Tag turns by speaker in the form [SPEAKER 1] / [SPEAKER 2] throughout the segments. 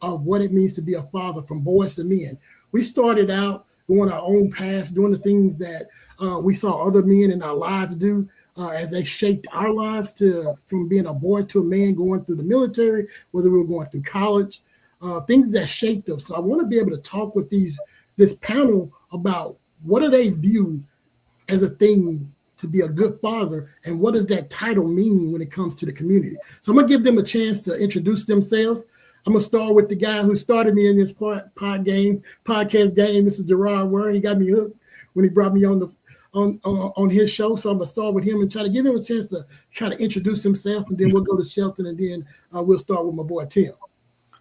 [SPEAKER 1] of what it means to be a father from boys to men. We started out going our own paths, doing the things that we saw other men in our lives do as they shaped our lives to from being a boy to a man going through the military, whether we were going through college, things that shaped us. So I want to be able to talk with this panel about what do they view as a thing to be a good father, and what does that title mean when it comes to the community? So I'm gonna give them a chance to introduce themselves. I'm gonna start with the guy who started me in this podcast game, Mr. Gerard Ware. He got me hooked when he brought me on his show. So I'm gonna start with him and try to give him a chance to try to introduce himself, and then we'll go to Shelton, and then we'll start with my boy Tim.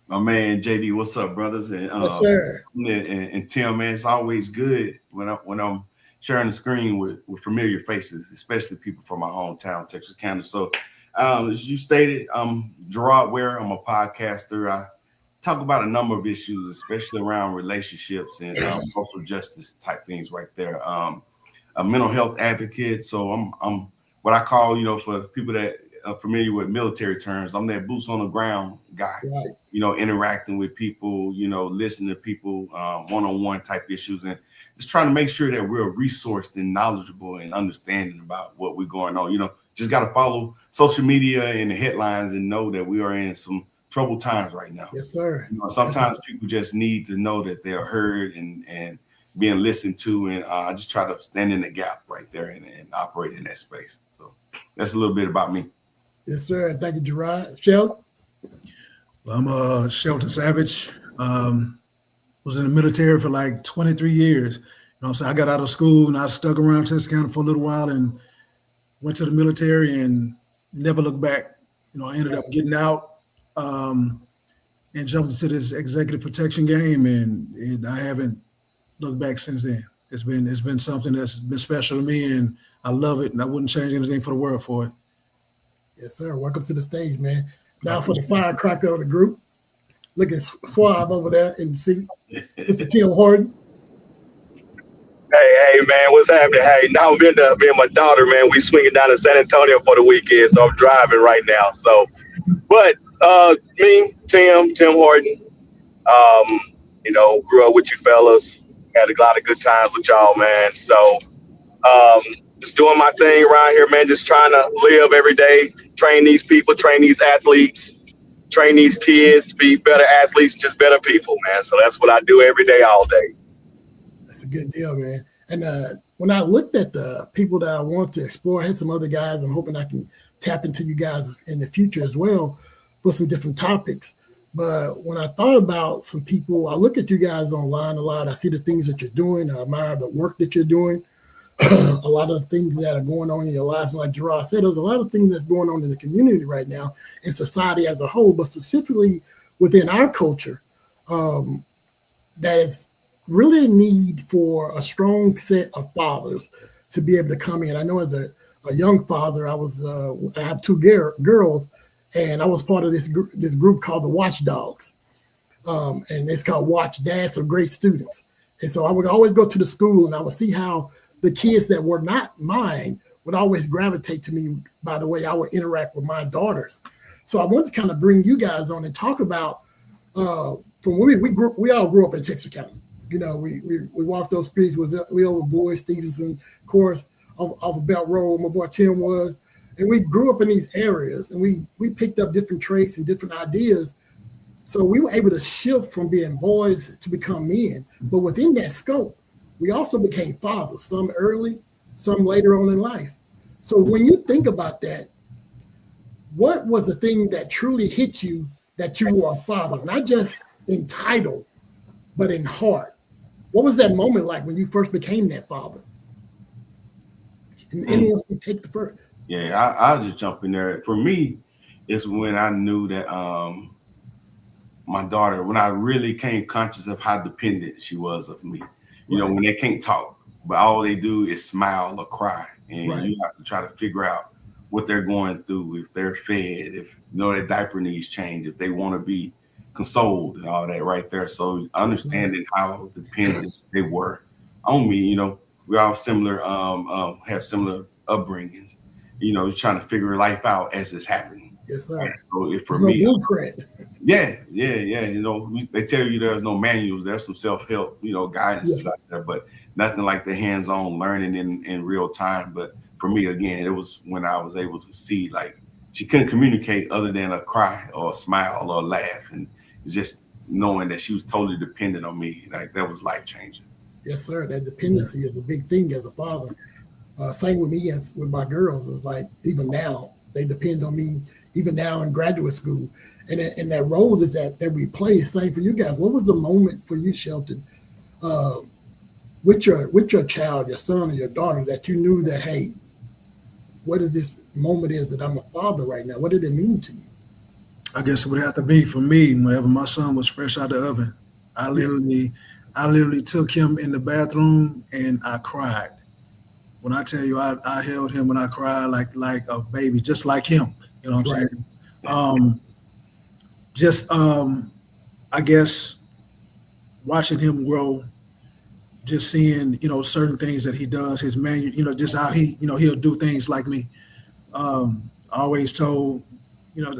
[SPEAKER 2] My man JD, what's up, brothers? And
[SPEAKER 1] yes, sir.
[SPEAKER 2] And Tim, man, it's always good when I'm sharing the screen with familiar faces, especially people from my hometown, Texas County. So, as you stated, I'm Gerard Ware. I'm a podcaster. I talk about a number of issues, especially around relationships and social justice type things right there. A mental health advocate. So I'm what I call, for people that are familiar with military terms, I'm that boots on the ground guy,
[SPEAKER 1] right.
[SPEAKER 2] Interacting with people, listening to people, one-on-one type issues, and just trying to make sure that we're resourced and knowledgeable and understanding about what we're going on. Just got to follow social media and the headlines and know that we are in some troubled times right now.
[SPEAKER 1] Yes, sir.
[SPEAKER 2] Sometimes people just need to know that they're heard and being listened to, and I just try to stand in the gap right there and operate in that space. So that's a little bit about me.
[SPEAKER 1] Yes, sir. Thank you, Gerard. Shelton?
[SPEAKER 3] Well, I'm Shelton Savage. Was in the military for like 23 years. So I got out of school and I stuck around Texas County for a little while and went to the military and never looked back. I ended up getting out and jumped into this executive protection game, and I haven't looked back since then. It's been something that's been special to me, and I love it, and I wouldn't change anything for the world for it.
[SPEAKER 1] Yes, sir. Welcome to the stage, man. Now for the firecracker of the group, looking suave over there in the seat, Mr. Tim Horton.
[SPEAKER 4] Hey, man, what's happening? Hey, now me and my daughter, man, we swinging down to San Antonio for the weekend, so I'm driving right now. So, but me, Tim Horton, grew up with you fellas, had a lot of good times with y'all, man. So, just doing my thing around here, man, just trying to live every day, train these people, train these athletes, train these kids to be better athletes, just better people, man. So that's what I do every day, all day.
[SPEAKER 1] That's a good deal, man. And when I looked at the people that I want to explore, I had some other guys. I'm hoping I can tap into you guys in the future as well for some different topics. But when I thought about some people, I look at you guys online a lot. I see the things that you're doing. I admire the work that you're doing. A lot of things that are going on in your lives. Like Gerard said, there's a lot of things that's going on in the community right now, in society as a whole, but specifically within our culture, that is really a need for a strong set of fathers to be able to come in. I know as a young father, I have two girls, and I was part of this group called the Watchdogs, and it's called Watch Dads of Great Students. And so I would always go to the school, and I would see how the kids that were not mine would always gravitate to me by the way I would interact with my daughters. So I want to kind of bring you guys on and talk about from when we all grew up in Texas County. We walked those streets we over Boyd, Stevenson, of course, off of Belt Road, my boy Tim was. And we grew up in these areas, and we picked up different traits and different ideas. So we were able to shift from being boys to become men. But within that scope, we also became fathers, some early, some later on in life. So when you think about that, what was the thing that truly hit you that you were a father, not just in title, but in heart? What was that moment like when you first became that father? And anyone can take the first.
[SPEAKER 2] Yeah, I'll just jump in there. For me, it's when I knew that my daughter, when I really came conscious of how dependent she was of me. When they can't talk, but all they do is smile or cry. And you have to try to figure out what they're going through, if they're fed, if their diaper needs change, if they want to be consoled and all that right there. So understanding how dependent they were on me, we all similar, have similar upbringings, trying to figure life out as it's happening.
[SPEAKER 1] Yes, sir.
[SPEAKER 2] So if for
[SPEAKER 1] There's no
[SPEAKER 2] me,
[SPEAKER 1] blueprint.
[SPEAKER 2] yeah. You know, they tell you there's no manuals. There's some self-help, you know, guidance
[SPEAKER 1] Yeah.
[SPEAKER 2] out there, but nothing like the hands-on learning in real time. But for me, again, it was when I was able to see, like, she couldn't communicate other than a cry or a smile or a laugh, and just knowing that she was totally dependent on me, like that was life changing.
[SPEAKER 1] Yes, sir. That dependency is a big thing as a father. Same with me as with my girls. It's like even now they depend on me. Even now in graduate school, and that role that we play is same for you guys. What was the moment for you, Shelton, uh, with your child, your son or your daughter, that you knew that, hey, what is this moment is that I'm a father right now? What did it mean to you?
[SPEAKER 3] I guess it would have to be for me whenever my son was fresh out the oven. I
[SPEAKER 1] Yeah.
[SPEAKER 3] literally, I literally took him in the bathroom and I cried. When I tell you, I held him and I cried like a baby, just like him. You know what I'm
[SPEAKER 1] Right.
[SPEAKER 3] saying? Um, just I guess watching him grow, just seeing certain things that he does, his man, just how he he'll do things like me. I always told,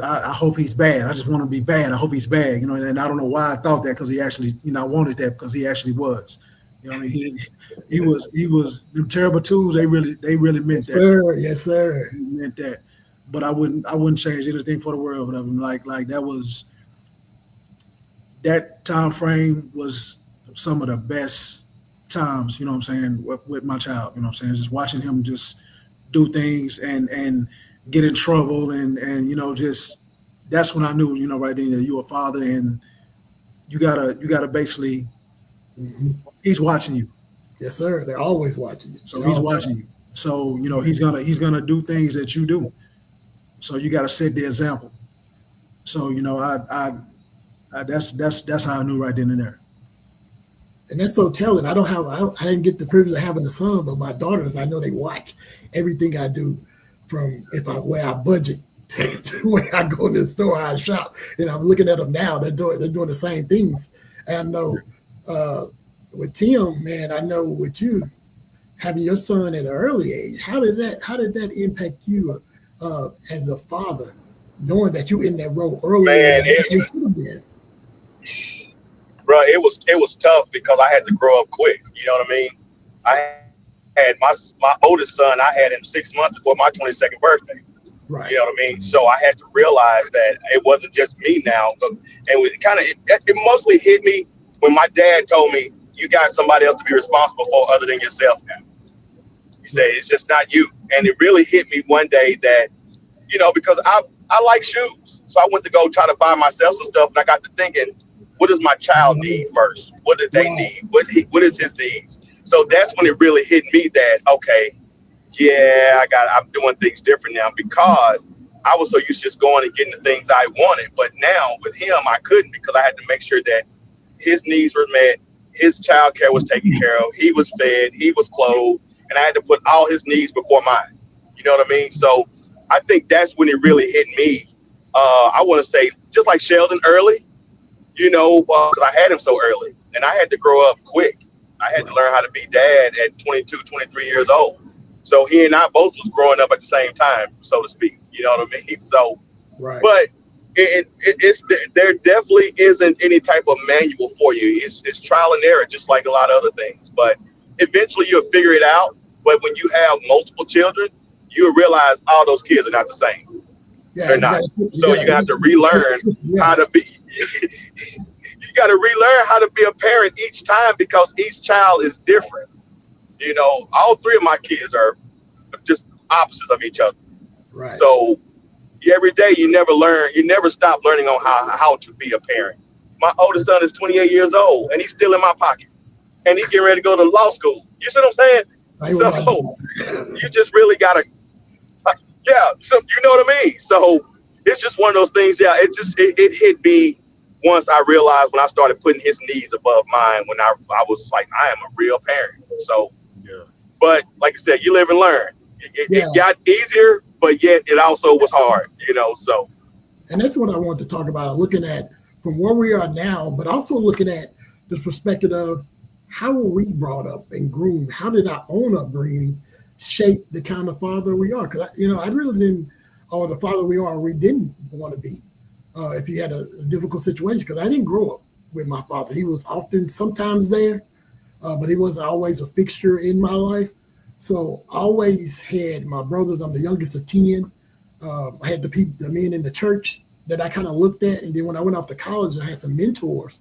[SPEAKER 3] I hope he's bad. I just want him to be bad. I hope he's bad. And I don't know why I thought that because he actually, I wanted that because he actually was. I mean, he was them terrible twos. They really meant
[SPEAKER 1] Yes,
[SPEAKER 3] that.
[SPEAKER 1] sir. Yes, sir.
[SPEAKER 3] He meant that. But I wouldn't change anything for the world of him. Like that time frame was some of the best times. You know what I'm saying with my child. You know what I'm saying, just watching him just do things and get in trouble and just that's when I knew right then that you're a father and you gotta basically
[SPEAKER 1] Hmm.
[SPEAKER 3] he's watching you.
[SPEAKER 1] Yes, sir. They're always watching you.
[SPEAKER 3] So
[SPEAKER 1] They're
[SPEAKER 3] he's
[SPEAKER 1] always,
[SPEAKER 3] watching you. So he's gonna do things that you do. So you got to set the example. So I that's how I knew right then and there.
[SPEAKER 1] and that's so telling. I didn't get the privilege of having a son, but my daughters, I know they watch everything I do, from if I where I budget to where I go to the store, how I shop, and I'm looking at them now. They're doing the same things, and I know uh, with Tim, man, I know with you having your son at an early age, how did that impact you as a father, knowing that you in that role earlier
[SPEAKER 4] Man,
[SPEAKER 1] than you should have been?
[SPEAKER 4] bro, it was tough because I had to grow up quick. You know what I mean? I had my oldest son. I had him 6 months before my 22nd birthday. You
[SPEAKER 1] Right,
[SPEAKER 4] know what I mean? So I had to realize that it wasn't just me now. And it mostly hit me when my dad told me, "You got somebody else to be responsible for other than yourself now." He said,
[SPEAKER 1] right,
[SPEAKER 4] "It's just not you." And it really hit me one day that, because I like shoes. So I went to go try to buy myself some stuff, and I got to thinking, what does my child need first? What do they
[SPEAKER 1] right.
[SPEAKER 4] need? What is his needs? So that's when it really hit me that, okay, yeah, I'm doing things different now because I was so used to just going and getting the things I wanted. But now with him, I couldn't because I had to make sure that his needs were met, his child care was taken care of, he was fed, he was clothed, and I had to put all his needs before mine. You know what I mean? So I think that's when it really hit me. I want to say just like Sheldon early, because I had him so early and I had to grow up quick. I had to
[SPEAKER 1] Right,
[SPEAKER 4] learn how to be dad at 22, 23 years old. So he and I both was growing up at the same time, so to speak. You know what I mean? So,
[SPEAKER 1] right.
[SPEAKER 4] but it's there definitely isn't any type of manual for you. It's trial and error, just like a lot of other things. But eventually you'll figure it out. But when you have multiple children, you'll realize all those kids are not the same.
[SPEAKER 1] Yeah,
[SPEAKER 4] They're
[SPEAKER 1] you
[SPEAKER 4] not.
[SPEAKER 1] got to, you
[SPEAKER 4] So
[SPEAKER 1] got
[SPEAKER 4] you have to relearn
[SPEAKER 1] to,
[SPEAKER 4] how
[SPEAKER 1] yeah,
[SPEAKER 4] to be. You got to relearn how to be a parent each time because each child is different. All three of my kids are just opposites of each other.
[SPEAKER 1] right.
[SPEAKER 4] So every day you never stop learning on how to be a parent. My oldest son is 28 years old and he's still in my pocket and he's getting ready to go to law school. You see what I'm saying?
[SPEAKER 1] Same with my
[SPEAKER 4] So
[SPEAKER 1] daughter.
[SPEAKER 4] you just really gotta, yeah. So you know what I mean? So it's just one of those things. Yeah, it hit me once I realized when I started putting his needs above mine when I was like, I am a real parent. So,
[SPEAKER 3] Yeah.
[SPEAKER 4] but like I said, you live and learn.
[SPEAKER 1] Yeah,
[SPEAKER 4] It got easier, but yet it also was hard. So
[SPEAKER 1] and that's what I want to talk about, looking at from where we are now, but also looking at the perspective of how were we brought up and groomed? How did our own upbringing shape the kind of father we are? Because I really didn't or the father we didn't want to be. If you had a difficult situation, because I didn't grow up with my father. He was often sometimes there, but he wasn't always a fixture in my life. So I always had my brothers. I'm the youngest of 10. I had the men in the church that I kind of looked at. And then when I went off to college, I had some mentors.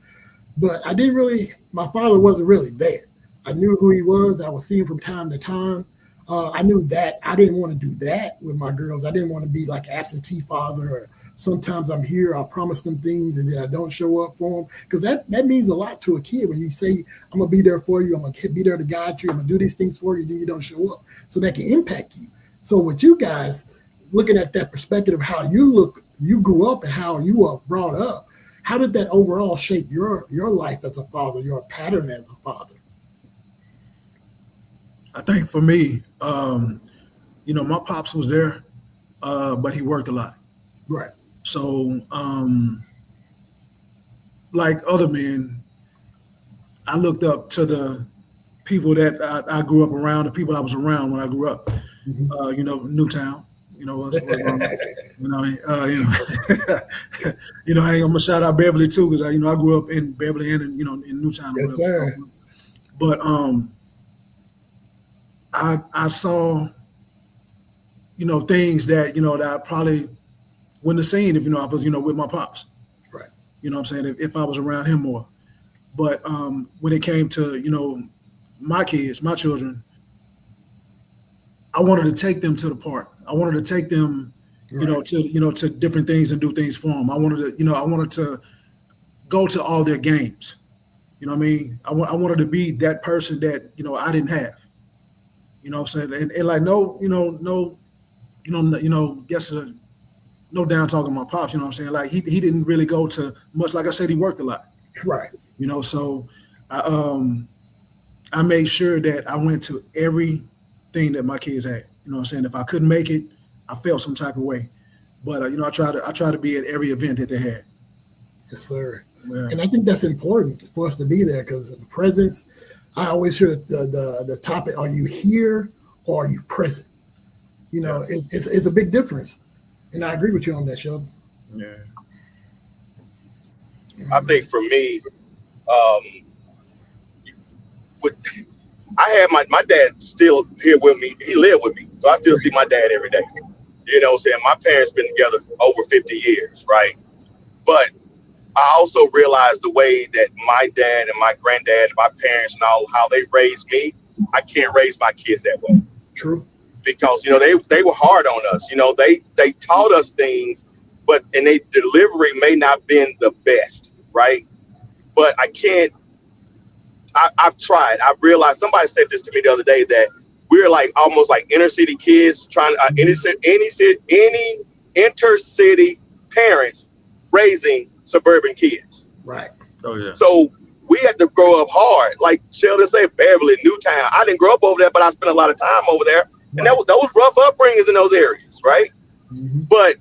[SPEAKER 1] But I didn't really, my father wasn't really there. I knew who he was. I would see him from time to time. I knew that I didn't want to do that with my girls. I didn't want to be like absentee father, or sometimes I'm here, I'll promise them things and then I don't show up for them. Because that means a lot to a kid when you say, I'm going to be there for you, I'm going to be there to guide you, I'm going to do these things for you, then you don't show up. So that can impact you. So with you guys, looking at that perspective of how you grew up and how you were brought up, how did that overall shape your life as a father, your pattern as a father?
[SPEAKER 3] I think for me, my pops was there, but he worked a lot.
[SPEAKER 1] Right.
[SPEAKER 3] So, like other men, I looked up to the people that I grew up around, the people I was around when I grew up. Mm-hmm. Newtown. I'm gonna shout out Beverly too, because I grew up in Beverly and in Newtown.
[SPEAKER 1] Yes, sir.
[SPEAKER 3] But I saw things that that I probably wouldn't have seen if I was with my pops.
[SPEAKER 1] Right.
[SPEAKER 3] You know what I'm saying, if I was around him more. But when it came to my kids, my children, I wanted to take them to the park. I wanted to take them, right, to different things and do things for them. I wanted to go to all their games. You know what I mean? I wanted to be that person that I didn't have. You know what I'm saying? And like guess no down talking my pops. You know what I'm saying? Like he didn't really go to much. Like I said, he worked a lot.
[SPEAKER 1] Right.
[SPEAKER 3] So I made sure that I went to everything that my kids had. You know what I'm saying? If I couldn't make it, I felt some type of way. But I try to be at every event that they had.
[SPEAKER 1] Yes, sir.
[SPEAKER 3] Yeah.
[SPEAKER 1] And I think that's important for us to be there, because the presence. I always hear the topic: are you here or are you present? It's a big difference. And I agree with you on that, Sheldon.
[SPEAKER 3] Yeah.
[SPEAKER 4] I think for me, I had my dad still here with me. He lived with me, so I still see my dad every day. Saying my parents been together for over 50 years, right? But I also realized the way that my dad and my granddad and my parents and all how they raised me. I can't raise my kids that way.
[SPEAKER 1] True.
[SPEAKER 4] Because they were hard on us. They taught us things, and their delivery may not been the best, right? But I can't. I've tried. I've realized, somebody said this to me the other day, that we're like almost like inner city kids trying any intercity parents raising suburban kids.
[SPEAKER 1] Right.
[SPEAKER 3] Oh yeah.
[SPEAKER 4] So we had to grow up hard. Like Sheldon said, Beverly, Newtown. I didn't grow up over there, but I spent a lot of time over there. And that was rough upbringings in those areas, right?
[SPEAKER 1] Mm-hmm.
[SPEAKER 4] But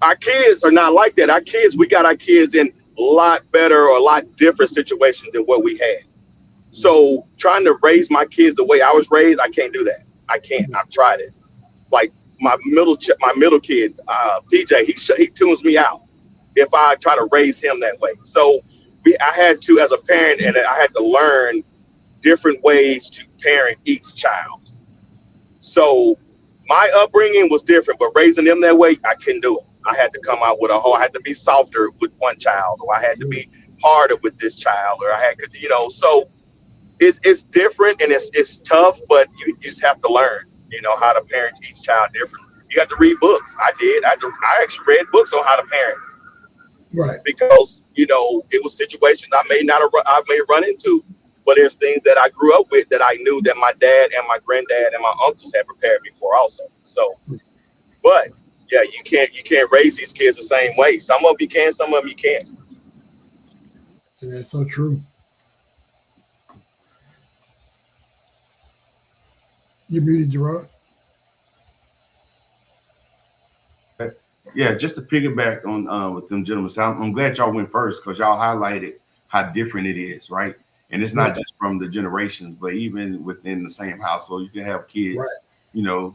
[SPEAKER 4] our kids are not like that. We got our kids in a lot better or a lot different situations than what we had. So trying to raise my kids the way I was raised, I can't do that. I can't. I've tried it. Like my middle kid, PJ, he tunes me out if I try to raise him that way. So I had to, as a parent, and I had to learn different ways to parent each child. So my upbringing was different, but raising them that way, I couldn't do it. I had to come out with I had to be softer with one child, or I had to be harder with this child, or I had to, so it's different and it's tough, but you just have to learn, how to parent each child differently. You have to read books. I did. I actually read books on how to parent.
[SPEAKER 1] Right.
[SPEAKER 4] Because, it was situations I may run into. But there's things that I grew up with that I knew that my dad and my granddad and my uncles had prepared me for also. So, but yeah, you can't raise these kids the same way. Some of them you can, some of them you can't.
[SPEAKER 1] And that's so true. You muted, Gerard.
[SPEAKER 2] Yeah, just to piggyback on with them gentlemen. So I'm glad y'all went first, because y'all highlighted how different it is, right? And it's not just from the generations, but even within the same household, you can have kids,
[SPEAKER 1] right,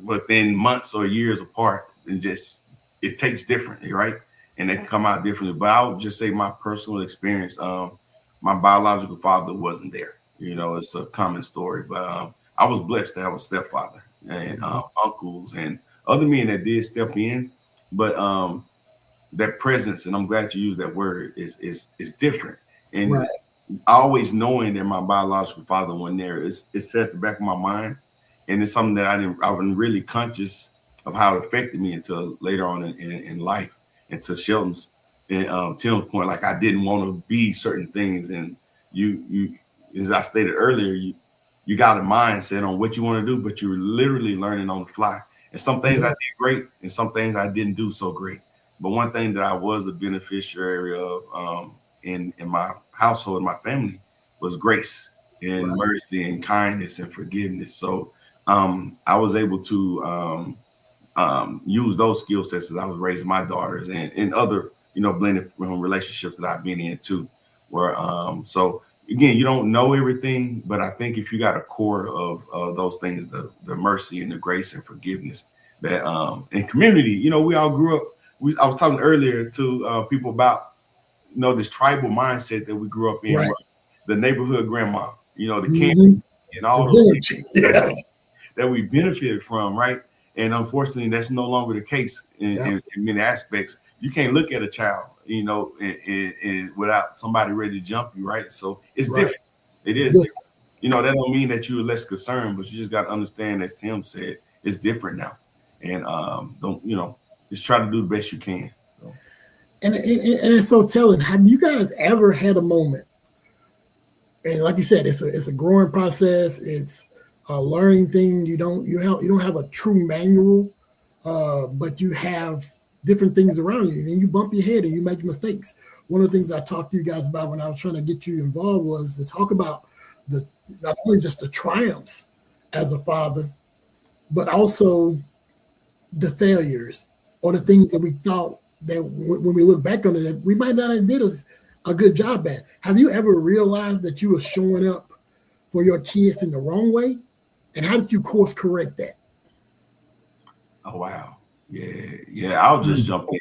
[SPEAKER 2] within months or years apart, and just it takes differently, right? And they can come out differently. But I would just say my personal experience, my biological father wasn't there. You know, it's a common story, but I was blessed to have a stepfather and uncles and other men that did step in. But that presence, and I'm glad you used that word, is different. And
[SPEAKER 1] Right.
[SPEAKER 2] always knowing that my biological father wasn't there, it's at the back of my mind, and it's something that I wasn't really conscious of how it affected me until later on in life, and to Shelton's and Tim's point, like I didn't want to be certain things, and you as I stated earlier, you got a mindset on what you want to do, but you're literally learning on the fly. And some things I did great, and some things I didn't do so great. But one thing that I was a beneficiary of in my household, my family, was grace and mercy and kindness and forgiveness. So I was able to use those skill sets as I was raising my daughters and other, blended relationships that I've been in too. Where so again, you don't know everything, but I think if you got a core of those things, the mercy and the grace and forgiveness, that and community, we all grew up. I was talking earlier to people about this tribal mindset that we grew up in,
[SPEAKER 1] Right.
[SPEAKER 2] the neighborhood grandma, the
[SPEAKER 1] Mhm.
[SPEAKER 2] camp and all
[SPEAKER 1] The
[SPEAKER 2] those
[SPEAKER 1] village.
[SPEAKER 2] things
[SPEAKER 1] Yeah.
[SPEAKER 2] that we benefited from, right? And unfortunately, that's no longer the case in many aspects. You can't look at a child, and without somebody ready to jump you, right? So it's different. It
[SPEAKER 1] It's
[SPEAKER 2] is
[SPEAKER 1] different.
[SPEAKER 2] different. That don't mean that you're less concerned, but you just got to understand, as Tim said, it's different now. And don't just try to do the best you can. So.
[SPEAKER 1] And it's so telling. Have you guys ever had a moment? And like you said, it's a growing process. It's a learning thing. You don't have a true manual, but you have different things around you, and you bump your head and you make mistakes. One of the things I talked to you guys about when I was trying to get you involved was to talk about the not only just the triumphs as a father, but also the failures or the things that we thought that when we look back on it, we might not have did a good job at. Have you ever realized that you were showing up for your kids in the wrong way? And how did you course correct that?
[SPEAKER 2] Oh, wow. Yeah. I'll just jump in.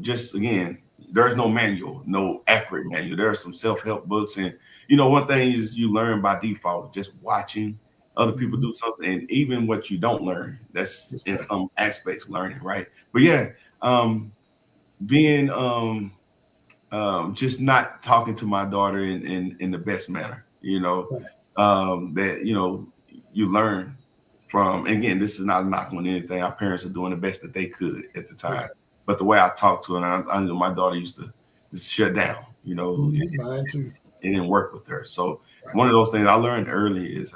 [SPEAKER 2] Just again, there's no manual, no accurate manual. There are some self-help books. And, one thing is you learn by default, just watching other people do something. And even what you don't learn, that's in some aspects learning, right? But yeah, being just not talking to my daughter in the best manner, that, you learn from. And again, this is not a knock on anything. Our parents are doing the best that they could at the time. But the way I talked to her, and I knew my daughter used to just shut down,
[SPEAKER 1] Mine too.
[SPEAKER 2] It didn't work with her. So one of those things I learned early is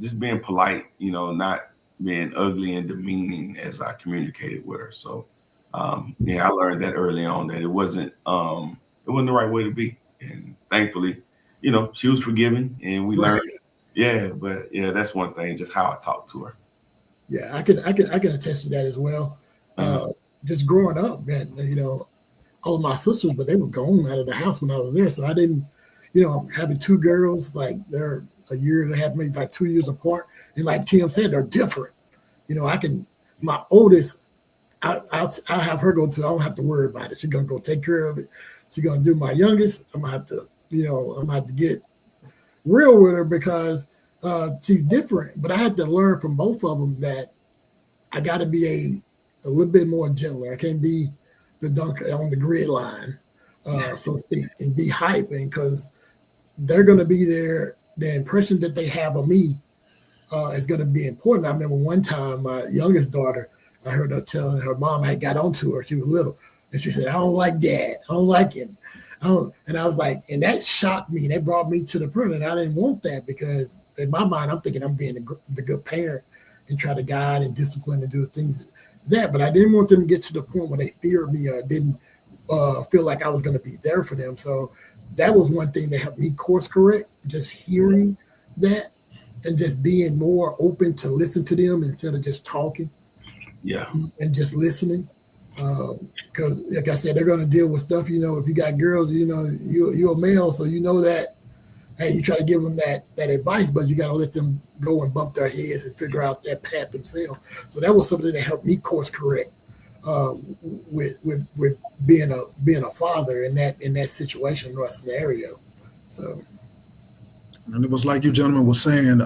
[SPEAKER 2] just being polite, not being ugly and demeaning as I communicated with her. So I learned that early on, that it wasn't the right way to be. And thankfully, she was forgiving and we learned. Yeah, but that's one thing, just how I talk to her.
[SPEAKER 1] Yeah, I can attest to that as well. Just growing up, man, all of my sisters, but they were gone out of the house when I was there. So I didn't, having two girls, like they're a year and a half, maybe like 2 years apart. And like Tim said, they're different. My oldest, I'll have her go to, I don't have to worry about it. She's going to go take care of it. She's going to do my youngest. I'm going to have to get real with her because she's different. But I had to learn from both of them that I got to be a little bit more gentler. I can't be the dunker on the grid line, so to speak, and be hyping, because they're going to be there. The impression that they have of me is going to be important. I remember one time my youngest daughter, I heard her telling her mom had got onto her. She was little, and she said, "I don't like Dad. I don't like him." And I was like, and that shocked me. That brought me to the point, and I didn't want that, because in my mind, I'm thinking I'm being the good parent and try to guide and discipline and do things that. But I didn't want them to get to the point where they feared me or didn't feel like I was going to be there for them. So that was one thing that helped me course correct, just hearing that and just being more open to listen to them instead of just talking.
[SPEAKER 2] Yeah.
[SPEAKER 1] And just listening. Because like I said, they're going to deal with stuff, if you got girls, you're a male, so that, hey, you try to give them that advice, but you got to let them go and bump their heads and figure out that path themselves. So that was something that helped me course correct with being a father in that situation or scenario. So,
[SPEAKER 3] and it was like you gentlemen was saying,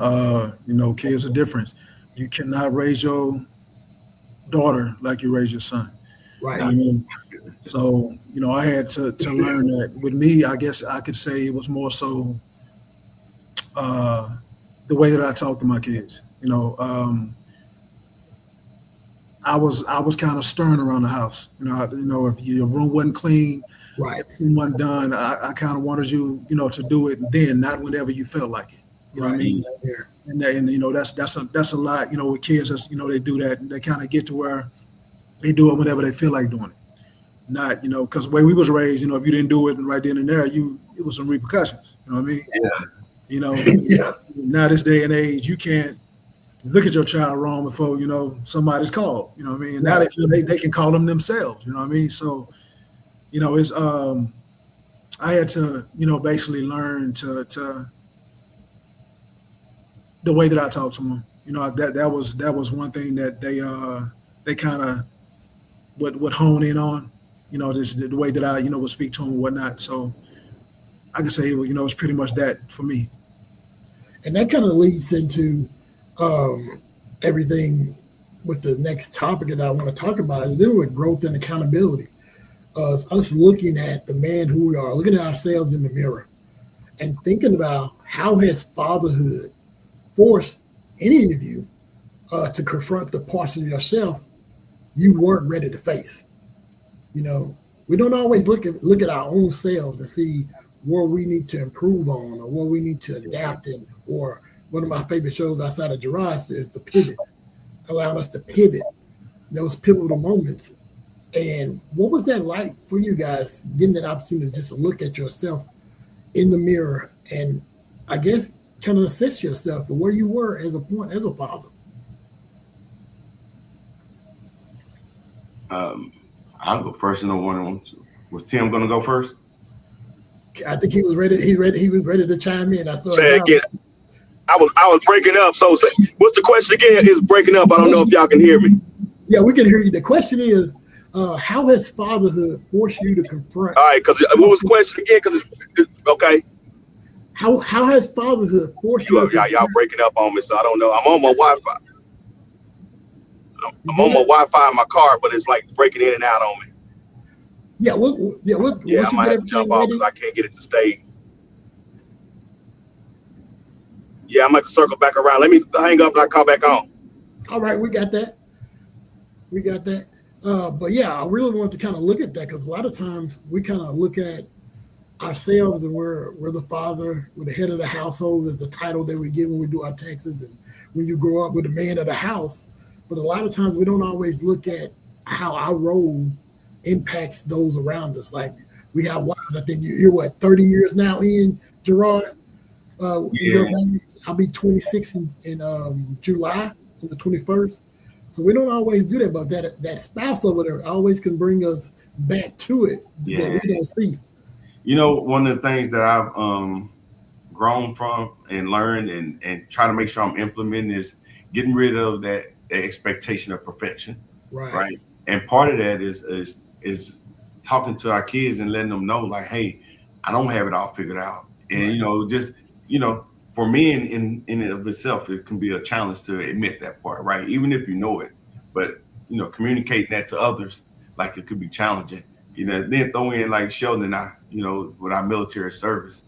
[SPEAKER 3] kids are different. You cannot raise your daughter like you raise your son.
[SPEAKER 1] right.
[SPEAKER 3] I mean, so I had to learn that. With me, I guess I could say it was more so the way that I talk to my kids. I was kind of stern around the house. If your room wasn't clean,
[SPEAKER 1] Right.
[SPEAKER 3] if it wasn't done, I kind of wanted you, to do it then, not whenever you felt like it. You know what I mean? And that's a lot. With kids, they do that, and they kind of get to where they do it whenever they feel like doing it. Not, because the way we was raised, if you didn't do it right then and there, it was some repercussions. You know what I mean?
[SPEAKER 2] Yeah.
[SPEAKER 1] Yeah.
[SPEAKER 3] Now this day and age, you can't look at your child wrong before somebody's called. You know what I mean? And now they feel they can call them themselves. You know what I mean? So, it's I had to basically learn to the way that I talk to them. That was one thing that they kind of would hone in on. Just the way that I would speak to them and whatnot. So I can say it's pretty much that for me.
[SPEAKER 1] And that kind of leads into everything with the next topic that I want to talk about, is dealing with growth and accountability. Us looking at the man who we are, looking at ourselves in the mirror, and thinking about how has fatherhood forced any of you to confront the parts of yourself you weren't ready to face. We don't always look at our own selves and see where we need to improve on or where we need to adapt in. Or one of my favorite shows outside of Gerard is The Pivot, allowing us to pivot, those pivotal moments. And what was that like for you guys, getting that opportunity just to look at yourself in the mirror and I guess kind of assess yourself for where you were as a father?
[SPEAKER 2] I'll go first in the one. Was Tim going to go first?
[SPEAKER 1] I think he was ready. He was ready to chime in.
[SPEAKER 4] Say it again. I was breaking up. So what's the question again? It's breaking up. I don't know if y'all can hear me.
[SPEAKER 1] Yeah, we can hear you. The question is, how has fatherhood forced you to confront?
[SPEAKER 4] All right, because what was the question again? Because okay.
[SPEAKER 1] How has fatherhood forced you?
[SPEAKER 4] Y'all breaking up on me, so I don't know. I'm on my Wi-Fi. I'm on my Wi-Fi in my car, but it's like breaking in and out on me.
[SPEAKER 1] Yeah,
[SPEAKER 4] I might have to jump off because I can't get it to stay. Yeah, I might have to circle back around. Let me hang up and I call back on.
[SPEAKER 1] All right, we got that. But yeah, I really want to kind of look at that because a lot of times we kind of look at ourselves and we're the father, we're the head of the household is the title that we get when we do our taxes and when you grow up with the man of the house. But a lot of times we don't always look at how our role impacts those around us. Like we have wives. I think you're what, 30 years now in, Gerard?
[SPEAKER 2] Yeah.
[SPEAKER 1] I'll be 26 in July on the 21st. So we don't always do that, but that spouse over there always can bring us back to it.
[SPEAKER 2] Yeah.
[SPEAKER 1] What we don't see.
[SPEAKER 2] One of the things that I've grown from and learned and try to make sure I'm implementing is getting rid of that expectation of perfection. Right. And part of that is talking to our kids and letting them know, like, hey, I don't have it all figured out. And for me in and of itself, it can be a challenge to admit that part, right? Even if you know it, but communicating that to others, like it could be challenging. Then throw in like Sheldon and I, with our military service,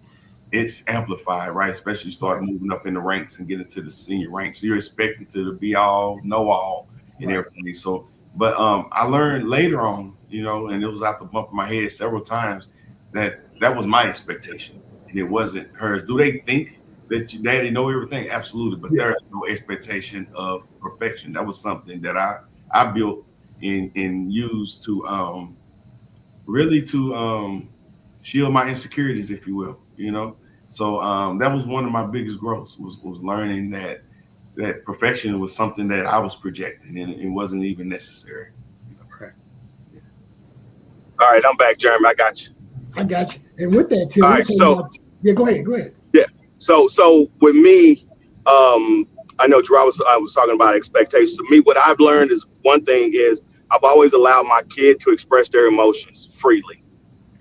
[SPEAKER 2] it's amplified, right? Especially start moving up in the ranks and getting to the senior ranks. So you're expected to be all, know all, and everything. So, but I learned later on, and it was after bumping my head several times that was my expectation, and it wasn't hers. Do they think that your daddy know everything? Absolutely, but there's no expectation of perfection. That was something that I built and used to really to shield my insecurities, if you will. So that was one of my biggest growths was learning that perfection was something that I was projecting and it wasn't even necessary.
[SPEAKER 1] Right.
[SPEAKER 2] Yeah.
[SPEAKER 4] All right, I'm back, Jeremy. I got you.
[SPEAKER 1] And with that, Tim,
[SPEAKER 4] all right,
[SPEAKER 1] go ahead.
[SPEAKER 4] Yeah. So with me, I know Gerard was talking about expectations. To me, what I've learned is one thing is I've always allowed my kid to express their emotions freely.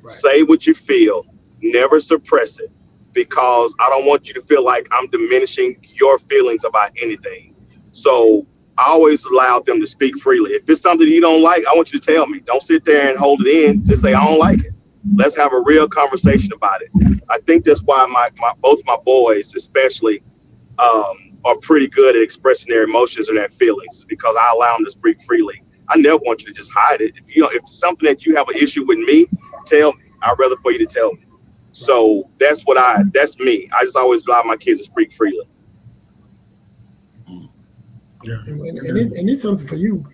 [SPEAKER 1] Right.
[SPEAKER 4] Say what you feel, never suppress it, because I don't want you to feel like I'm diminishing your feelings about anything. So I always allow them to speak freely. If it's something you don't like, I want you to tell me. Don't sit there and hold it in. Just say I don't like it. Let's have a real conversation about it. I think that's why my both my boys, especially, are pretty good at expressing their emotions and their feelings because I allow them to speak freely. I never want you to just hide it. If it's something that you have an issue with me, tell me. I'd rather for you to tell me. So that's me. I just always allow my kids to speak freely.
[SPEAKER 3] Yeah.
[SPEAKER 1] And it's something for you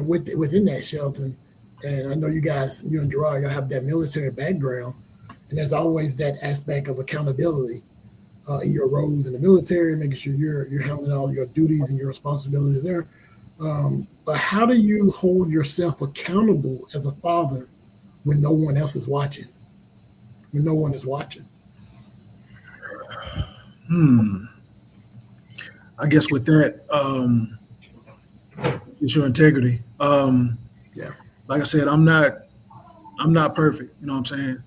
[SPEAKER 1] within that, Shelton. And I know you and Gerard, you have that military background, and there's always that aspect of accountability in your roles in the military, making sure you're handling all your duties and your responsibilities there. But how do you hold yourself accountable as a father when no one else is watching? When no one is watching?
[SPEAKER 3] I guess with that, it's your integrity.
[SPEAKER 1] Yeah.
[SPEAKER 3] Like I said, I'm not perfect. You know what I'm saying?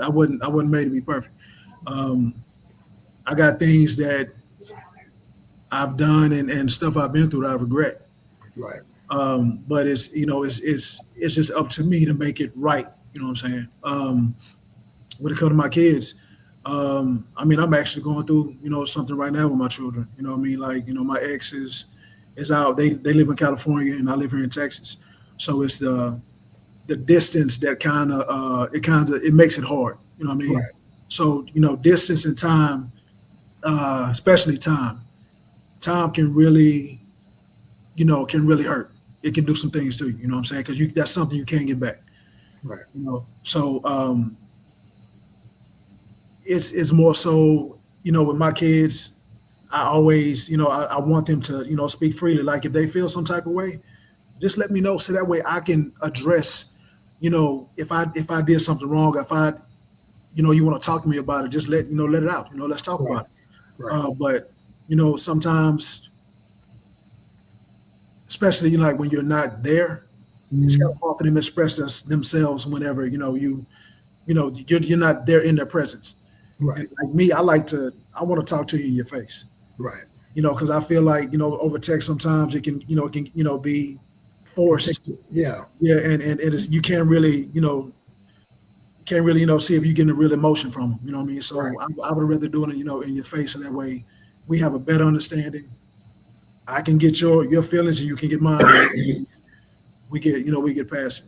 [SPEAKER 3] I wasn't made to be perfect. I got things that I've done and stuff I've been through that I regret.
[SPEAKER 1] Right.
[SPEAKER 3] But it's just up to me to make it right. You know what I'm saying? When it comes to my kids, I mean, I'm actually going through, something right now with my children. You know what I mean? Like, my ex is out. They live in California and I live here in Texas. So it's the distance that it makes it hard. You know what I mean?
[SPEAKER 1] Right.
[SPEAKER 3] So, distance and time, especially time can really, hurt. It can do some things to you. You know what I'm saying? Because that's something you can't get back.
[SPEAKER 1] Right.
[SPEAKER 3] So it's more so, with my kids, I always, I want them to, speak freely. Like if they feel some type of way, just let me know. So that way I can address, if I did something wrong, if you want to talk to me about it, just let it out. Let's talk
[SPEAKER 1] Right.
[SPEAKER 3] about it.
[SPEAKER 1] Right.
[SPEAKER 3] But, sometimes, especially, like when you're not there, it's kind of hard for them to express themselves whenever, you're not there in their presence.
[SPEAKER 1] Right.
[SPEAKER 3] And like me, I want to talk to you in your face.
[SPEAKER 1] Right.
[SPEAKER 3] Because I feel like, over text sometimes it can be forced.
[SPEAKER 1] Yeah.
[SPEAKER 3] Yeah. And it is, you can't really, see if you're getting a real emotion from them. You know what I mean? So
[SPEAKER 1] Right.
[SPEAKER 3] I would rather do it, in your face. And that way we have a better understanding. I can get your feelings and you can get mine. we get past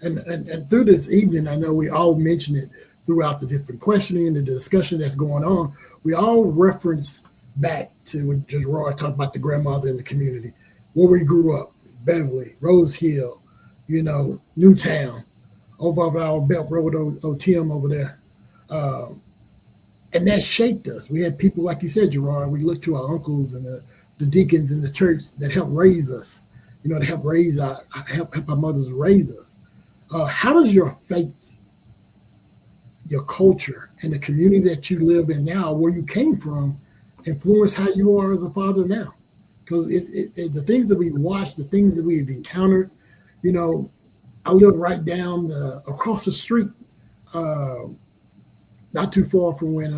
[SPEAKER 3] it.
[SPEAKER 1] And through this evening, I know we all mentioned it throughout the different questioning and the discussion that's going on. We all reference back to when Gerard talked about the grandmother in the community, where we grew up, Beverly, Rose Hill, Newtown, over our Belt Road, OTM over there. And that shaped us. We had people, like you said, Gerard, we looked to our uncles and the deacons in the church that helped raise us, to help help our mothers raise us. How does your faith, your culture, and the community that you live in now, where you came from, influence how you are as a father now? Because the things that we watched, the things that we have encountered, I lived right down across the street, not too far from when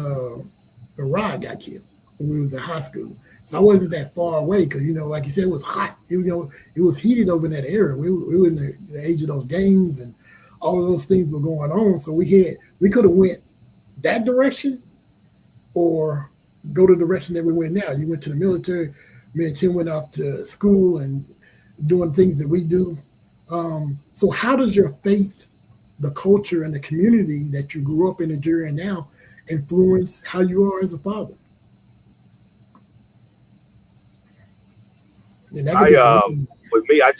[SPEAKER 1] Rod got killed when we was in high school. So I wasn't that far away because, like you said, it was hot. It was heated over in that area. We were in the age of those gangs and all of those things were going on. So we could have went that direction or go the direction that we went now. You went to the military. Me and Tim went off to school and doing things that we do. So how does your faith, the culture, and the community that you grew up in Nigeria now influence how you are as a father?
[SPEAKER 4] With me, I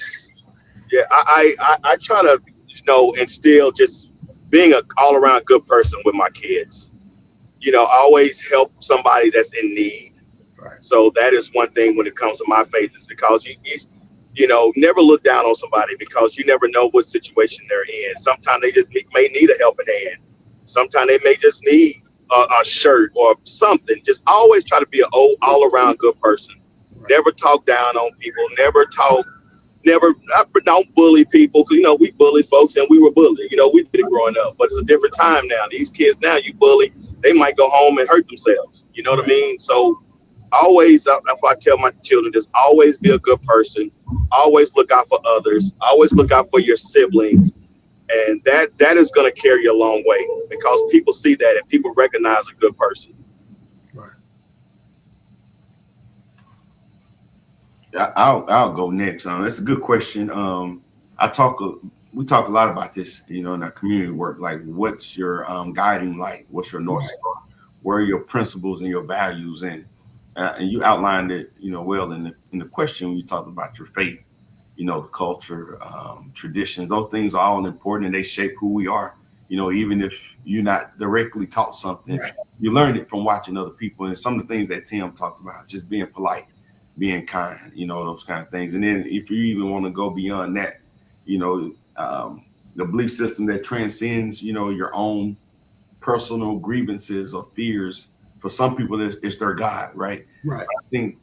[SPEAKER 4] try to, instill just being an all around good person with my kids. Always help somebody that's in need.
[SPEAKER 1] Right.
[SPEAKER 4] So that is one thing when it comes to my faith is because you never look down on somebody because you never know what situation they're in. Sometimes they just may need a helping hand. Sometimes they may just need a shirt or something. Just always try to be an all around good person.
[SPEAKER 1] Right.
[SPEAKER 4] Never talk down on people. Don't bully people. 'Cause, we bully folks and we were bullied. We did it growing up, but it's a different time now. These kids now, you bully, they might go home and hurt themselves. You know what I mean? So always, that's why I tell my children, just always be a good person. Always look out for others. Always look out for your siblings. And that is going to carry you a long way because people see that and people recognize a good person.
[SPEAKER 1] Right.
[SPEAKER 2] I'll go next. That's a good question. We talk a lot about this, in our community work. Like, what's your guiding light? What's your North Star? Where are your principles and your values? And you outlined it, well in the question when you talked about your faith, the culture, traditions. Those things are all important and they shape who we are. Even if you're not directly taught something,
[SPEAKER 1] right.
[SPEAKER 2] You learn it from watching other people. And some of the things that Tim talked about, just being polite, being kind, those kind of things. And then if you even want to go beyond that, the belief system that transcends, your own personal grievances or fears. For some people, it's their God, right?
[SPEAKER 1] Right.
[SPEAKER 2] I think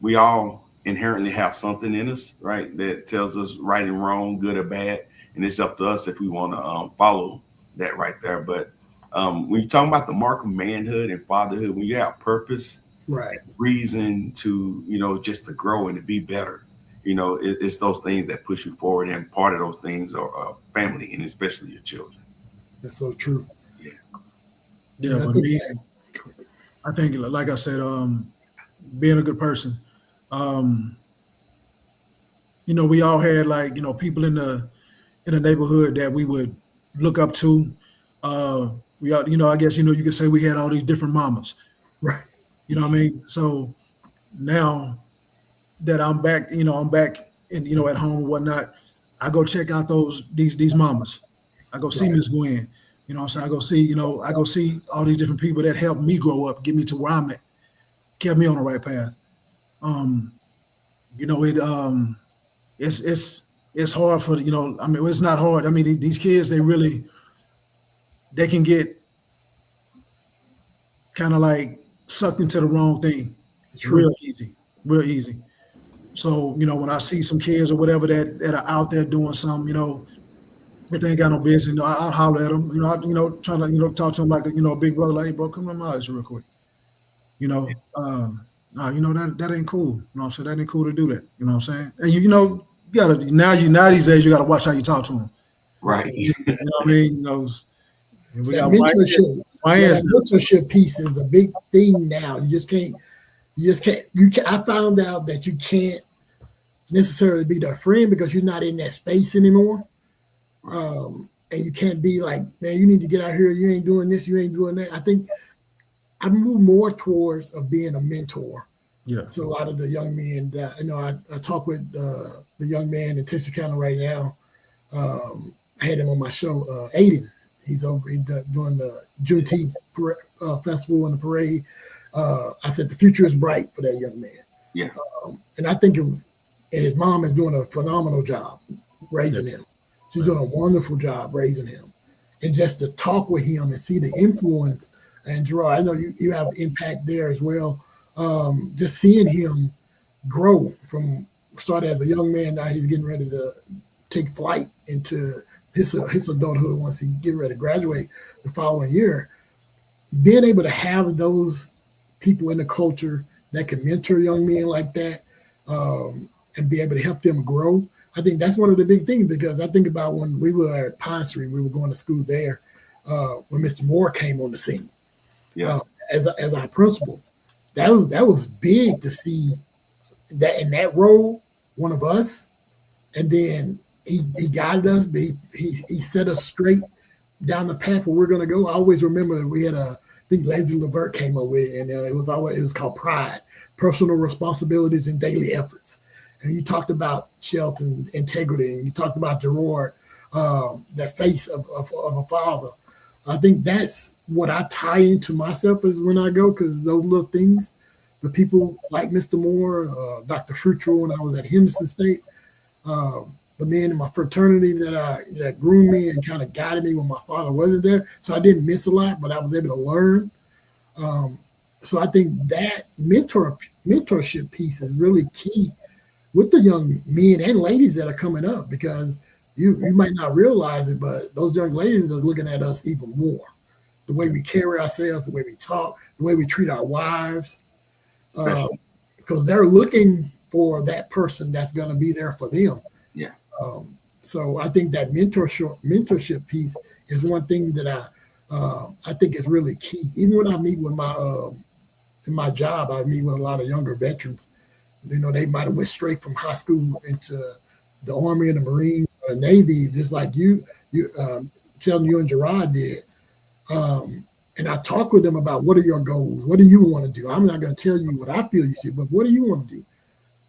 [SPEAKER 2] we all inherently have something in us, right, that tells us right and wrong, good or bad, and it's up to us if we want to follow that right there. But when you're talking about the mark of manhood and fatherhood, when you have purpose,
[SPEAKER 1] right,
[SPEAKER 2] reason to just to grow and to be better, it's those things that push you forward, and part of those things are family and especially your children.
[SPEAKER 1] That's so true.
[SPEAKER 3] Yeah, but me, I think, like I said, being a good person. We all had people in the neighborhood that we would look up to. We all, I guess you could say we had all these different mamas.
[SPEAKER 1] Right.
[SPEAKER 3] You know what I mean? So now that I'm back, I'm back and at home and whatnot, I go check out these mamas. I go see Miss Gwen. So I go see all these different people that helped me grow up, get me to where I'm at, kept me on the right path. It's hard for it's not hard. I mean, these kids, they can get kind of like sucked into the wrong thing. It's real easy. So, when I see some kids or whatever that are out there doing something, if they ain't got no business, I'll holler at them, try to, talk to them like a big brother, like, hey, bro, come on out real quick. That ain't cool. So that ain't cool to do that. You know what I'm saying? And you gotta now these days you gotta watch how you talk to them.
[SPEAKER 2] Right.
[SPEAKER 3] You know what I mean? We got
[SPEAKER 1] mentorship. Mentorship piece is a big thing now. I found out that you can't necessarily be their friend because you're not in that space anymore. And you can't be like, man, you need to get out here. You ain't doing this. You ain't doing that. I think I move more towards of being a mentor.
[SPEAKER 3] Yeah.
[SPEAKER 1] So a lot of the young men that I talk with the young man in Texarkana right now. I had him on my show, Aiden. He's over doing the Juneteenth festival and the parade. I said the future is bright for that young man.
[SPEAKER 2] Yeah.
[SPEAKER 1] And I think and his mom is doing a phenomenal job raising him. She's doing a wonderful job raising him. And just to talk with him and see the influence. And Gerard, I know you have impact there as well. Just seeing him grow from started as a young man, now he's getting ready to take flight into his adulthood once he get ready to graduate the following year. Being able to have those people in the culture that can mentor young men like that and be able to help them grow, I think that's one of the big things, because I think about when we were at Pine Street, we were going to school there, when Mr. Moore came on the scene.
[SPEAKER 2] Yeah.
[SPEAKER 1] As our principal. That was big to see that in that role, one of us, and then he guided us, but he set us straight down the path where we're going to go. I always remember we had I think Lazy Levert came up with it, and it was called Pride, Personal Responsibilities and Daily Efforts. And you talked about Shelton integrity, and you talked about Gerard, that face of a father. I think that's what I tie into myself as when I go, because those little things, the people like Mr. Moore, Dr. Fruitro when I was at Henderson State, the men in my fraternity that groomed me and kind of guided me when my father wasn't there. So I didn't miss a lot, but I was able to learn. Um, so I think that mentorship piece is really key with the young men and ladies that are coming up, because you might not realize it, but those young ladies are looking at us even more. The way we carry ourselves, the way we talk, the way we treat our wives,
[SPEAKER 2] Especially,
[SPEAKER 1] because they're looking for that person that's going to be there for them.
[SPEAKER 2] yeah,
[SPEAKER 1] So I think that mentorship piece is one thing that I think is really key. Even when I meet with my in my job, I meet with a lot of younger veterans. You know, they might have went straight from high school into the Army and the Marines or the Navy, just like Sheldon, you and Gerard did. And I talk with them about, what are your goals? What do you want to do? I'm not going to tell you what I feel you should, but what do you want to do?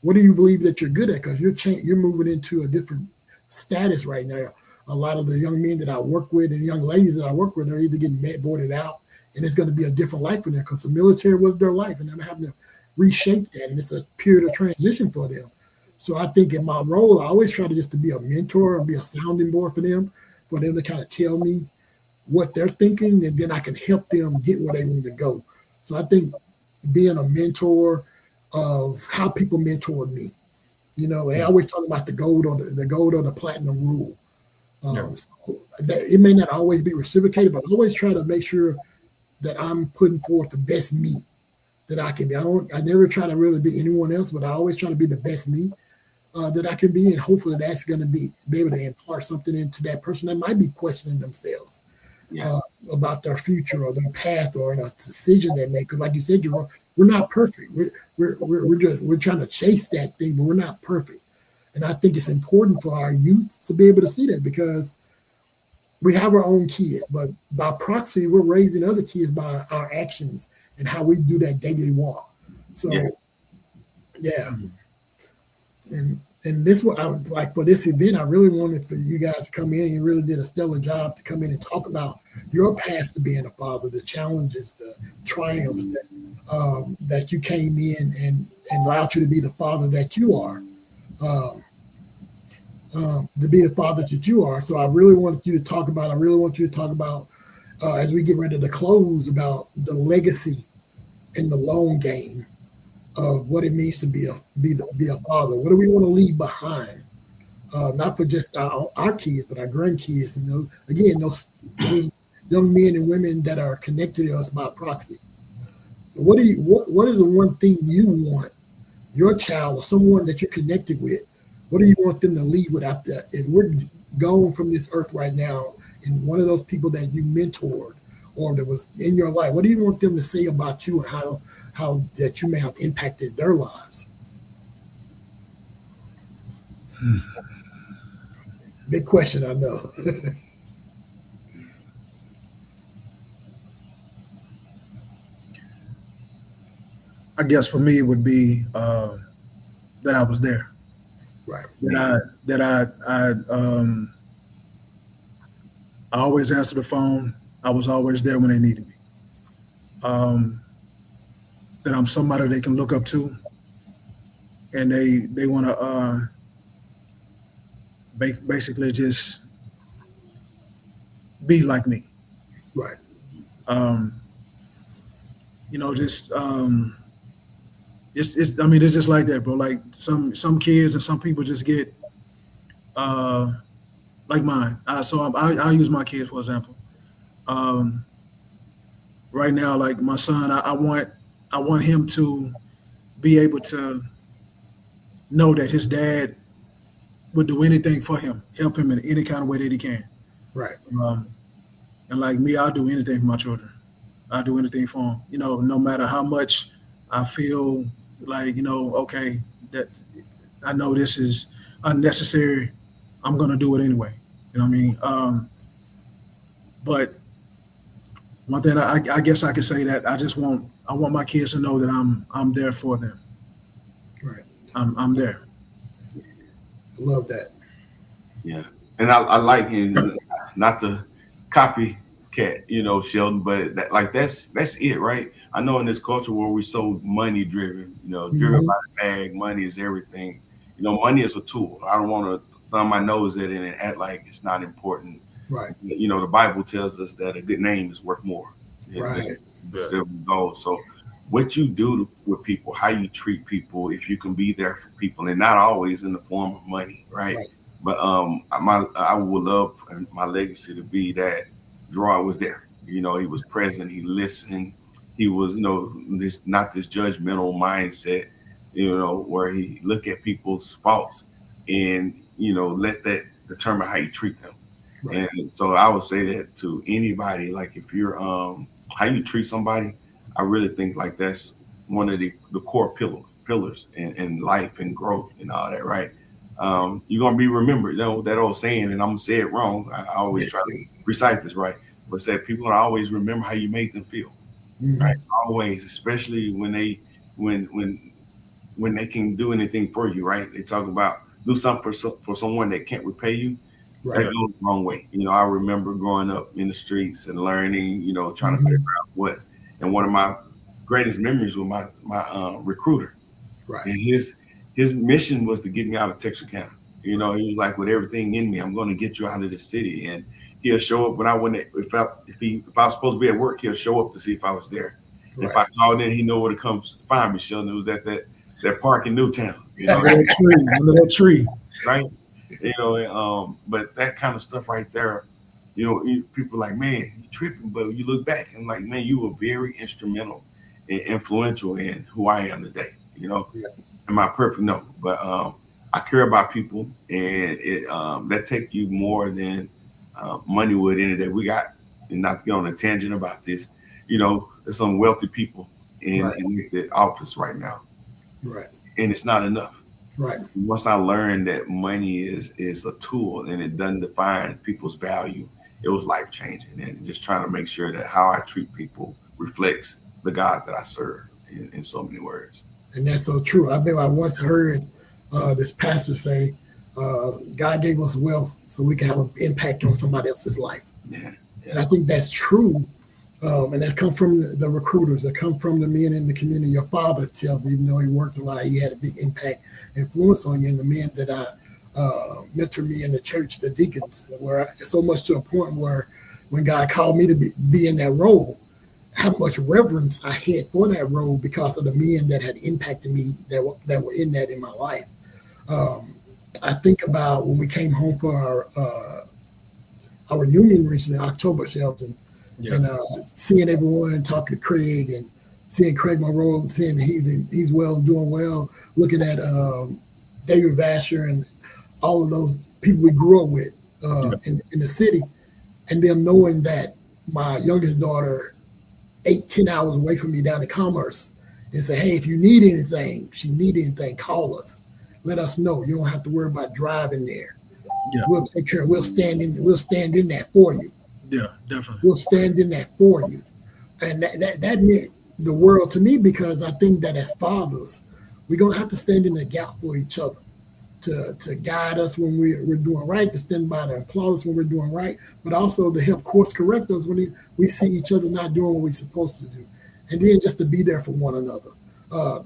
[SPEAKER 1] What do you believe that you're good at? Because you're moving into a different status right now. A lot of the young men that I work with and young ladies that I work with are either getting boarded out, and it's going to be a different life for them because the military was their life, and they're having to reshape that, and it's a period of transition for them. So I think in my role, I always try to just to be a mentor and be a sounding board for them to kind of tell me what they're thinking, and then I can help them get where they want to go. So I think being a mentor of how people mentored me, you know, they always talk about the gold or the platinum rule. So it may not always be reciprocated, but I always try to make sure that I'm putting forth the best me that I can be. I never try to really be anyone else, but I always try to be the best me that I can be, and hopefully that's going to be able to impart something into that person that might be questioning themselves about their future or their past or a decision they make. Because, like you said, we're not perfect. We're trying to chase that thing, but we're not perfect. And I think it's important for our youth to be able to see that, because we have our own kids, but by proxy, we're raising other kids by our actions and how we do that daily walk. So, yeah. And this one, I was like, for this event, I really wanted for you guys to come in. You really did a stellar job to come in and talk about your past to being a father, the challenges, the triumphs that you came in and allowed you to be the father that you are. To be the father that you are. So I really want you to talk about, as we get ready to close, about the legacy and the long game of what it means to be a father. What do we want to leave behind? Not for just our kids, but our grandkids, and those young men and women that are connected to us by proxy. So what is the one thing you want your child or someone that you're connected with? What do you want them to leave with after? If we're gone from this earth right now, and one of those people that you mentored or that was in your life, what do you want them to say about you and how that you may have impacted their lives? Big question, I know.
[SPEAKER 3] I guess for me it would be that I was there.
[SPEAKER 1] Right.
[SPEAKER 3] I always answered the phone. I was always there when they needed me. That I'm somebody they can look up to, and they want to basically just be like me.
[SPEAKER 1] Right.
[SPEAKER 3] It's I mean, it's just like that, bro. Like some kids and some people just get like mine. I'll use my kids for example. Right now, like my son, I want him to be able to know that his dad would do anything for him, help him in any kind of way that he can.
[SPEAKER 1] Right.
[SPEAKER 3] And like me, I'll do anything for my children. I'll do anything for them. You know, no matter how much I feel like, okay, that I know this is unnecessary, I'm gonna do it anyway. You know what I mean? But one thing I guess I could say that I want my kids to know that I'm there for them.
[SPEAKER 1] Right.
[SPEAKER 3] I'm there.
[SPEAKER 1] Love that.
[SPEAKER 2] Yeah. And I like you, not to copycat, Sheldon, but that's it, right? I know in this culture where we're so money driven, driven by the bag, money is everything. money is a tool. I don't want to thumb my nose at it and act like it's not important.
[SPEAKER 1] Right.
[SPEAKER 2] The Bible tells us that a good name is worth more
[SPEAKER 1] Right.
[SPEAKER 2] than silver and gold. So what you do with people, how you treat people, if you can be there for people, and not always in the form of money, right? But I would love for my legacy to be that Gerard was there. He was present. He listened. He was, this not this judgmental mindset, where he look at people's faults and let that determine how you treat them. Right. And so I would say that to anybody, like if you're how you treat somebody, I really think like that's one of the core pillars in life and growth and all that, right? You're gonna be remembered. That old saying, and I'm gonna say it wrong. I always try to recite this right, but say people will always remember how you made them feel, right? Always, especially when they can do anything for you, right? They talk about do something for someone that can't repay you. Right. That goes the wrong way. I remember growing up in the streets and learning, trying to figure out what. And one of my greatest memories was my recruiter. Right. And his mission was to get me out of Texarkana. He was like, with everything in me, I'm going to get you out of the city. And he'll show up when I went. If I was supposed to be at work, he'll show up to see if I was there. Right. If I called in, he know where to come find me. Sheldon, it was at that park in Newtown.
[SPEAKER 3] Under that tree.
[SPEAKER 2] Right. But that kind of stuff right there, people like, man, you tripping, but you look back and like, man, you were very instrumental and influential in who I am today. Am I perfect? No, but I care about people, and it that take you more than money would any day. We got, and not to get on a tangent about this, there's some wealthy people in the office right now, right, and it's not enough. Right. Once I learned that money is a tool and it doesn't define people's value, it was life changing, and just trying to make sure that how I treat people reflects the God that I serve in so many words.
[SPEAKER 1] And that's so true. I once heard this pastor say, God gave us wealth so we can have an impact on somebody else's life. Yeah. And I think that's true. And that come from the recruiters, that come from the men in the community. Your father tells me, even though he worked a lot, he had a big impact, influence on you. And the men that mentored me in the church, the deacons, where so much to a point where when God called me to be in that role, how much reverence I had for that role because of the men that had impacted me that were in that in my life. I think about when we came home for our union recently, October, Shelton. Yeah. And seeing everyone, talking to Craig and seeing Craig Monroe, seeing he's well, doing well, looking at David Vasher and all of those people we grew up with in the city, and them knowing that my youngest daughter 8-10 hours away from me down in Commerce, and say, hey, if you need anything, call us. Let us know. You don't have to worry about driving there. Yeah. We'll take care. We'll stand in that for you.
[SPEAKER 3] Yeah, definitely.
[SPEAKER 1] We'll stand in that for you. And that meant the world to me, because I think that as fathers, we're going to have to stand in the gap for each other to guide us when we're doing right, to stand by to applaud us when we're doing right, but also to help course correct us when we see each other not doing what we're supposed to do. And then just to be there for one another.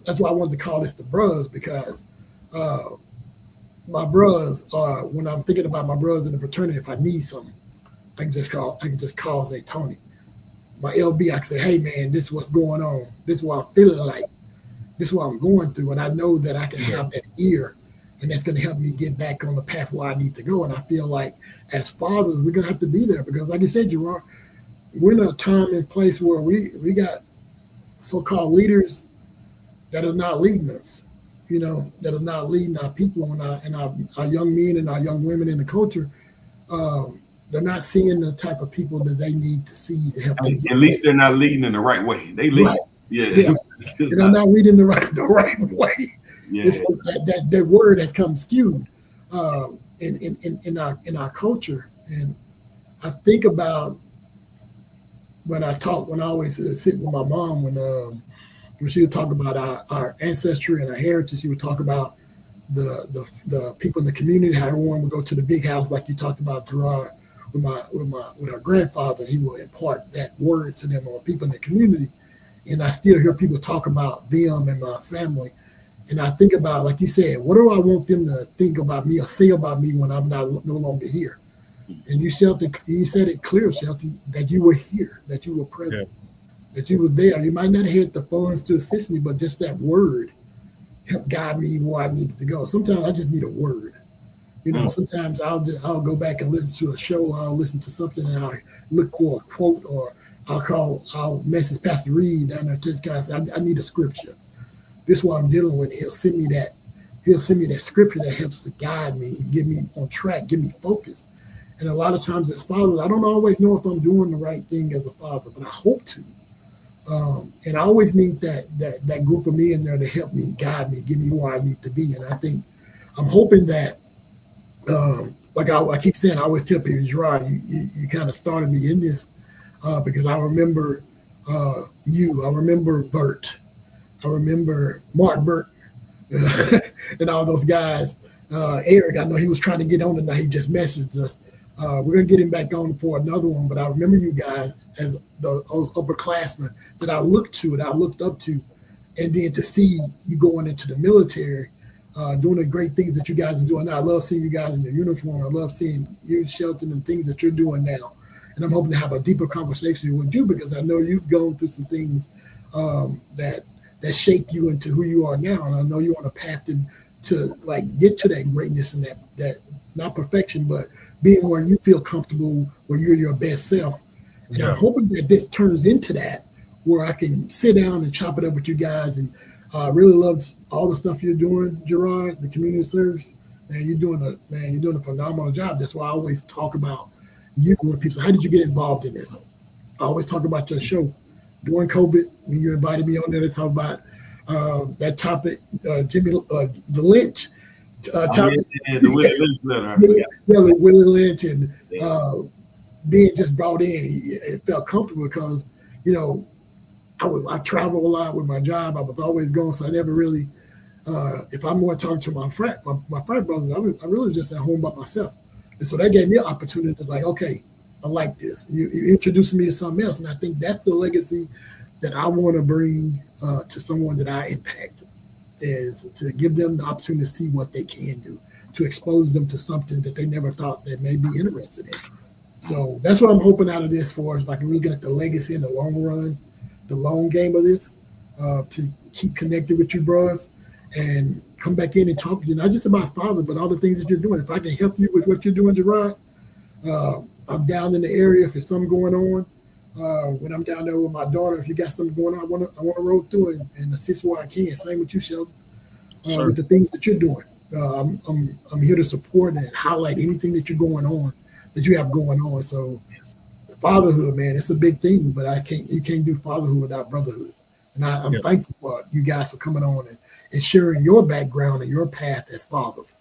[SPEAKER 1] That's why I wanted to call this the brothers, because my brothers are, when I'm thinking about my brothers in the fraternity, if I need something, I can just call say, Tony. My LB, I can say, hey man, this is what's going on. This is what I'm feeling like. This is what I'm going through. And I know that I can have that ear, and that's going to help me get back on the path where I need to go. And I feel like as fathers, we're going to have to be there, because like you said, Gerard, we're in a time and place where we got so-called leaders that are not leading us, that are not leading our people and our young men and our young women in the culture. They're not seeing the type of people that they need to see to help them.
[SPEAKER 2] At least they're not leading in the right way. They lead. Right. Yeah.
[SPEAKER 1] They're not leading the right way. Yeah. It's like that word has come skewed in our culture. And I think about when I always sit with my mom when she would talk about our ancestry and our heritage. She would talk about the people in the community, how everyone would go to the big house, like you talked about, Gerard, with our grandfather. He will impart that word to them, or people in the community. And I still hear people talk about them and my family. And I think about, like you said, what do I want them to think about me or say about me when I'm no longer here? And you said it clear, Shelton, that you were here, that you were present, that you were there. You might not have had the funds to assist me, but just that word helped guide me where I needed to go. Sometimes I just need a word. Sometimes I'll go back and listen to a show. I'll listen to something and I'll look for a quote, or I'll message Pastor Reed down there to this guy and say, I need a scripture. This is what I'm dealing with. He'll send me that scripture that helps to guide me, get me on track, get me focused. And a lot of times as fathers, I don't always know if I'm doing the right thing as a father, but I hope to. And I always need that group of men there to help me, guide me, get me where I need to be. And I think I'm hoping that, like I keep saying, I always tell people, Gerard, you kind of started me in this because I remember you, I remember Bert, I remember Mark Burt and all those guys. Eric, I know he was trying to get on tonight. He just messaged us. We're going to get him back on for another one. But I remember you guys as those upperclassmen that I looked to and I looked up to. And then to see you going into the military, doing the great things that you guys are doing now. I love seeing you guys in your uniform. I love seeing you, Shelton, and things that you're doing now. And I'm hoping to have a deeper conversation with you because I know you've gone through some things that shape you into who you are now. And I know you're on a path to like get to that greatness and that not perfection, but being where you feel comfortable, where you're your best self. And I'm hoping that this turns into that, where I can sit down and chop it up with you guys. And really love all the stuff you're doing, Gerard, the community service. Man, you're doing a phenomenal job. That's why I always talk about you when people say, how did you get involved in this? I always talk about your show. During COVID, when you invited me on there to talk about that topic, Jimmy, the Lynch topic. The Willie Lynch, and being just brought in, it felt comfortable because, I travel a lot with my job. I was always going, so I never really, if I'm more talking to my frat brothers, I really just at home by myself. And so that gave me an opportunity to like, okay, I like this. You introduced me to something else. And I think that's the legacy that I want to bring to someone that I impact, is to give them the opportunity to see what they can do, to expose them to something that they never thought they may be interested in. So that's what I'm hoping out of this for us. Like really get the legacy in the long run, the long game of this, to keep connected with you, bros, and come back in and talk to you, not just about father, but all the things that you're doing. If I can help you with what you're doing, Gerard, I'm down in the area if there's something going on. When I'm down there with my daughter, if you got something going on, I want to roll through and assist where I can. Same with you, Sheldon, with the things that you're doing. I'm here to support and highlight anything that you have going on. So fatherhood, man, it's a big thing, but you can't do fatherhood without brotherhood. And I'm thankful for you guys for coming on and sharing your background and your path as fathers.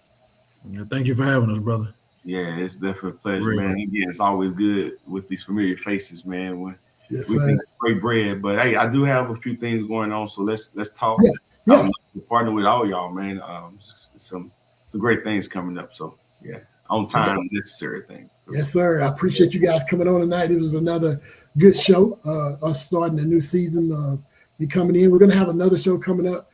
[SPEAKER 3] Yeah, thank you for having us, brother.
[SPEAKER 2] Yeah, it's definitely a pleasure, man. Again, it's always good with these familiar faces, man. When
[SPEAKER 1] yes,
[SPEAKER 2] we break bread, but hey, I do have a few things going on, so let's talk.
[SPEAKER 1] Yeah.
[SPEAKER 2] Partner with all y'all, man. Some great things coming up. So yeah, on time, necessary things. So.
[SPEAKER 1] Yes, sir. I appreciate you guys coming on tonight. It was another good show. Us starting a new season. Me coming in. We're gonna have another show coming up.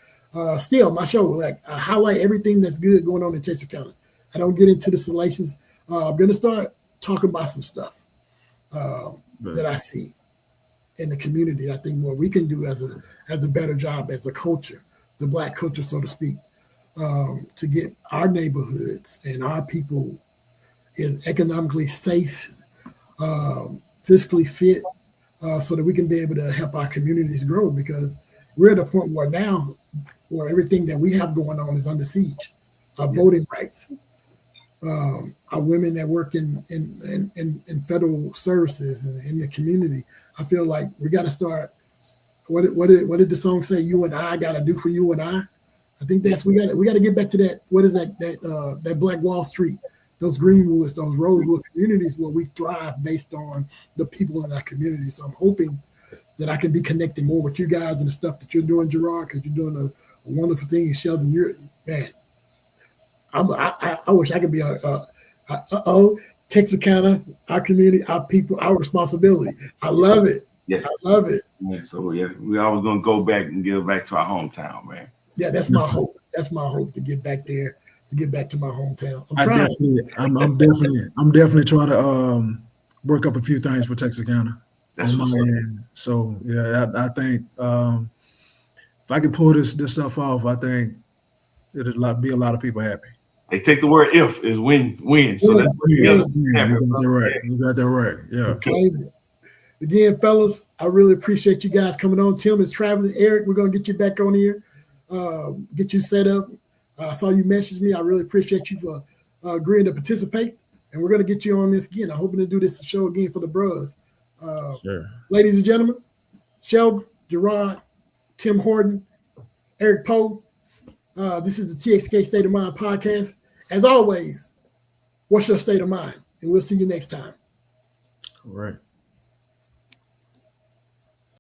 [SPEAKER 1] Still, my show, like I highlight everything that's good going on in Texarkana. I don't get into the salacious. I'm going to start talking about some stuff that I see in the community. I think what we can do as a better job as a culture, the Black culture, so to speak, to get our neighborhoods and our people in economically safe, fiscally fit, so that we can be able to help our communities grow. Because we're at a point where everything that we have going on is under siege. Our voting rights. Our women that work in federal services and in the community, I feel like we got to start. What did the song say? You and I got to do for you and I. I think we got to get back to that. What is that Black Wall Street, those Greenwoods, those Rosewood communities where we thrive based on the people in our community. So I'm hoping that I can be connecting more with you guys and the stuff that you're doing, Gerard, because you're doing a wonderful thing. And Sheldon, you're man. I wish I could be Texarkana, our community, our people, our responsibility. I love it.
[SPEAKER 2] Yeah,
[SPEAKER 1] I love it.
[SPEAKER 2] Yeah, so we always gonna go back and give back to our hometown, man.
[SPEAKER 1] Yeah, that's my hope. That's my hope, to get back there, to get back to my hometown.
[SPEAKER 3] I'm definitely trying to work up a few things for Texarkana
[SPEAKER 2] That's
[SPEAKER 3] on
[SPEAKER 2] what's
[SPEAKER 3] my
[SPEAKER 2] up.
[SPEAKER 3] end. So yeah, I think if I can pull this stuff off, I think it'll be a lot of people happy.
[SPEAKER 2] They take the word if is win. So that's what you
[SPEAKER 3] Yeah,
[SPEAKER 2] got to
[SPEAKER 3] you
[SPEAKER 2] happen,
[SPEAKER 3] got that
[SPEAKER 2] bro.
[SPEAKER 3] right. You got that right. Yeah.
[SPEAKER 1] Amen. Again, fellas, I really appreciate you guys coming on. Tim is traveling. Eric, we're going to get you back on here, get you set up. I saw you message me. I really appreciate you for agreeing to participate. And we're going to get you on this again. I'm hoping to do this show again for the bros.
[SPEAKER 3] Sure.
[SPEAKER 1] Ladies and gentlemen, Sheldon, Gerard, Tim Horton, Eric Poe. This is the TXK State of Mind podcast. As always, what's your state of mind? And we'll see you next time.
[SPEAKER 3] All right.